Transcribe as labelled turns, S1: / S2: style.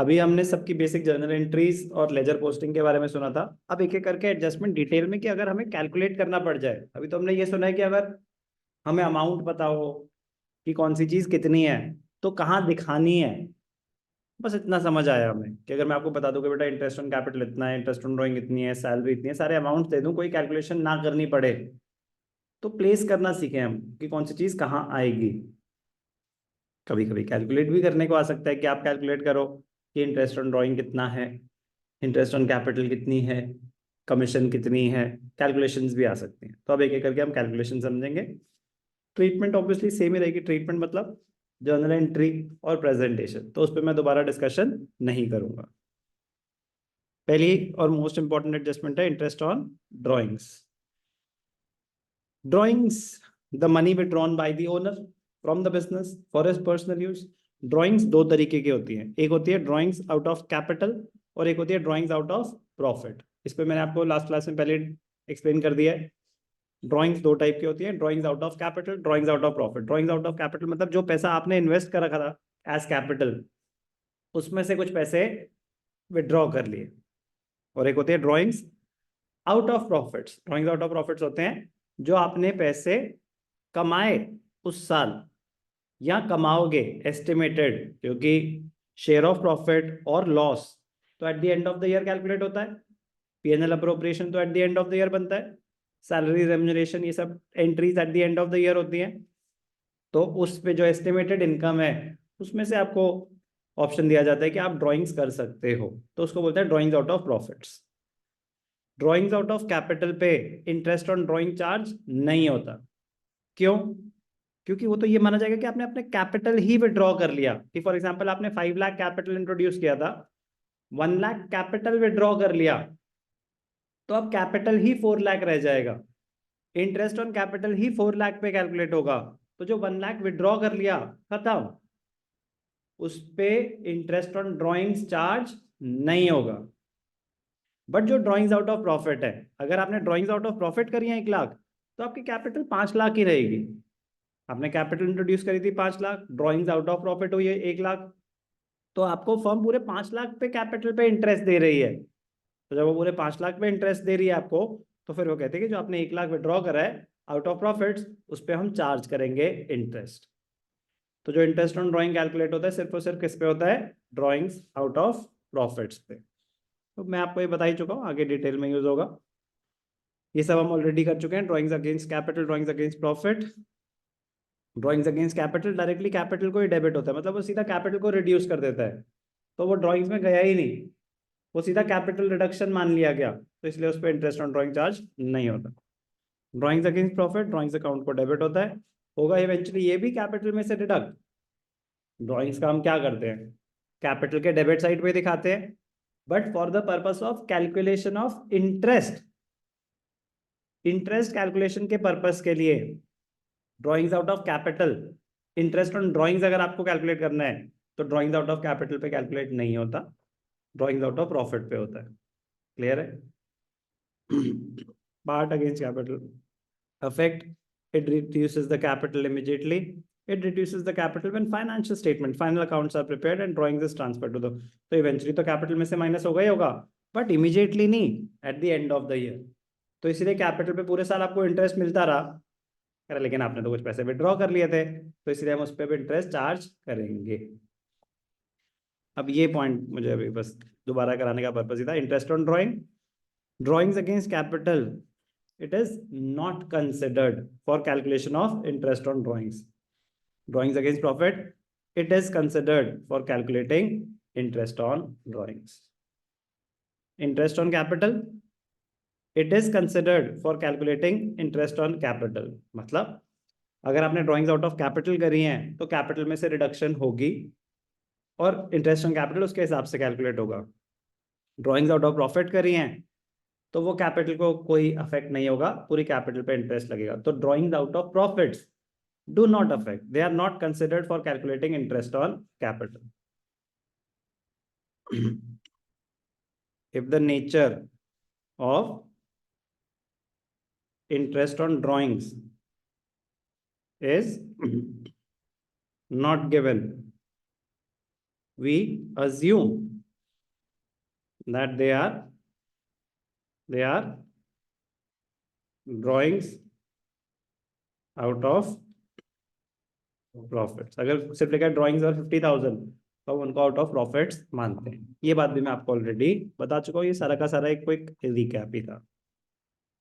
S1: अभी हमने सबकी बेसिक जर्नल एंट्रीज और लेजर पोस्टिंग के बारे में सुना था। अब एक एक करके एडजस्टमेंट डिटेल में कि अगर हमें कैलकुलेट करना पड़ जाए। अभी तो हमने ये सुना है कि अगर हमें अमाउंट पता हो कि कौन सी चीज कितनी है तो कहाँ दिखानी है, बस इतना समझ आया हमें कि अगर मैं आपको बता दूं कि बेटा इंटरेस्ट ऑन कैपिटल इतना है, इंटरेस्ट ऑन ड्राइंग इतनी है, सैलरी इतनी है, सारे अमाउंट दे दूं, कोई कैलकुलेशन ना करनी पड़े, तो प्लेस करना सीखें हम कि कौन सी चीज कहाँ आएगी। कभी कभी कैलकुलेट भी करने को आ सकता है कि आप कैलकुलेट करो कि इंटरेस्ट ऑन ड्राइंग कितना है, इंटरेस्ट ऑन कैपिटल कितनी है, कमीशन कितनी है, कैलकुलेशंस भी आ सकती हैं। तो अब एक एक करके हम कैलकुलेशन समझेंगे। ट्रीटमेंट ऑब्वियसली सेम ही रहेगी। ट्रीटमेंट मतलब जर्नल एंट्री और प्रेजेंटेशन, तो उस पर मैं दोबारा डिस्कशन नहीं करूंगा। पहली और मोस्ट इंपॉर्टेंट एडजस्टमेंट है interest on drawings. Drawings, the money withdrawn by the owner from the business for his personal use. Drawings दो तरीके की होती हैं, एक होती है ड्राइंग्स आउट ऑफ कैपिटल और एक होती है ड्राइंग्स आउट ऑफ प्रॉफिट। इस पे मैंने आपको लास्ट क्लास में पहले एक्सप्लेन कर दिया है। ड्राइंग्स दो टाइप की होती है, drawings out of capital, drawings out of profit. Drawings out of capital मतलब जो पैसा आपने इन्वेस्ट कर रखा था एज कैपिटल, उसमें से कुछ पैसे विड्रॉ कर लिए। और एक होती है drawings out of profits. Drawings out of profits होते हैं जो आपने पैसे कमाए उस साल या कमाओगे एस्टिमेटेड, क्योंकि शेयर ऑफ प्रॉफिट और लॉस तो at the end of the year calculate होता है। पीएनएल अप्रोप्रिएशन तो at the end of the year बनता है। सैलरी रेम्यूनरेशन ये सब entries at the end of the year होती हैं। तो उस पे जो एस्टिमेटेड इनकम है उसमें से आपको ऑप्शन दिया जाता है कि आप ड्राइंग्स कर सकते हो, तो उसको बोलते हैं drawings out of profits. Drawings out of capital पे इंटरेस्ट ऑन ड्राइंग चार्ज नहीं होता। क्यों? क्योंकि वो तो ये माना जाएगा कि आपने अपने कैपिटल ही विड्रॉ कर लिया। कि फॉर एग्जांपल आपने 5 लाख कैपिटल इंट्रोड्यूस किया था, 1 लाख कैपिटल विड्रॉ कर लिया, तो अब कैपिटल ही 4 लाख रह जाएगा। इंटरेस्ट ऑन कैपिटल ही 4 लाख पे कैलकुलेट होगा। तो जो 1 लाख विड्रॉ कर लिया खत्म, उस पे इंटरेस्ट ऑन ड्रॉइंग्स चार्ज नहीं होगा। बट जो ड्रॉइंग्स आउट ऑफ प्रॉफिट है, अगर आपने ड्रॉइंग्स आउट ऑफ प्रॉफिट करी है 1 लाख, तो आपकी कैपिटल 5 लाख ही रहेगी। आपने कैपिटल इंट्रोड्यूस करी थी 5 lakh, drawings out of profit हुई है 1 लाख, तो आपको फर्म पूरे 5 लाख पे कैपिटल पे इंटरेस्ट दे रही है। तो जब वो पूरे 5 लाख पे इंटरेस्ट दे रही है आपको, तो फिर वो कहते हैं कि जो आपने 1 लाख विड्रॉ करा है आउट ऑफ प्रॉफिट्स, उस पर हम चार्ज करेंगे इंटरेस्ट। तो जो इंटरेस्ट ऑन ड्राइंग कैलकुलेट होता है सिर्फ और सिर्फ किस पे होता है? ड्राइंग्स आउट ऑफ प्रॉफिट्स पे। तो मैं आपको ये बता ही चुका हूँ, आगे डिटेल में यूज होगा। ये सब हम ऑलरेडी कर चुके हैं। Drawings against capital, drawings against profit. Drawings against capital directly capital को ही डेबिट होता है, मतलब वो सीधा कैपिटल को रिड्यूस कर देता है, तो वो ड्राइंग्स में गया ही नहीं, वो सीधा कैपिटल रिडक्शन मान लिया गया, तो इसलिए उस पर इंटरेस्ट ऑन ड्राइंग चार्ज नहीं होता। Drawings against profit, drawings account को डेबिट होता है, होगा इवेंचुअली ये भी कैपिटल में से डिडक्ट। ड्राइंग्स का हम क्या करते हैं? कैपिटल के डेबिट साइड पे दिखाते हैं, but for the purpose of calculation of interest, interest calculation के पर्पस के लिए drawings out of capital, interest on drawings अगर आपको कैलकुलेट करना है तो ड्राइंग्स आउट ऑफ कैपिटल पे कैलकुलेट नहीं होता, ड्राइंग्स आउट ऑफ प्रॉफिट पे होता है। क्लियर है? Part against capital effect, it reduces the capital immediately. It reduces the capital when financial statement, final accounts are prepared and drawings is transferred to the, तो eventually तो capital में से minus होगा ही होगा, बट इमीडिएटली नहीं, at the end of the year. तो इसीलिए capital पे पूरे साल आपको इंटरेस्ट मिलता रहा, लेकिन आपने तो कुछ पैसे विड्रॉ कर लिए थे, तो इसलिए हम उस पर भी इंटरेस्ट चार्ज करेंगे। अब ये पॉइंट मुझे अभी बस दोबारा कराने का पर्पज ही था। Interest on drawing, drawings against capital, it is not considered for calculation of interest on drawings. Drawings against profit, it is considered for calculating interest on drawings. Interest on capital, it is considered for calculating interest on capital. मतलब अगर आपने drawings out of capital करी हैं तो capital में से reduction होगी और इंटरेस्ट ऑन कैपिटल उसके हिसाब से कैलकुलेट होगा। ड्राइंग्स आउट ऑफ प्रॉफिट करी हैं तो वो कैपिटल को कोई अफेक्ट नहीं होगा, पूरी कैपिटल पे इंटरेस्ट लगेगा। तो drawings out of profits do not affect, they are not considered for calculating interest on capital. If the nature of interest on drawings is not given, we assume that they are drawings out of profits. अगर सिर्फ लिखा है drawings और 50,000 तो हम उनको out of profits मानते हैं। ये बात भी मैं आपको ऑलरेडी बता चुका हूँ। ये सारा का सारा एक क्विक रिकैप ही था।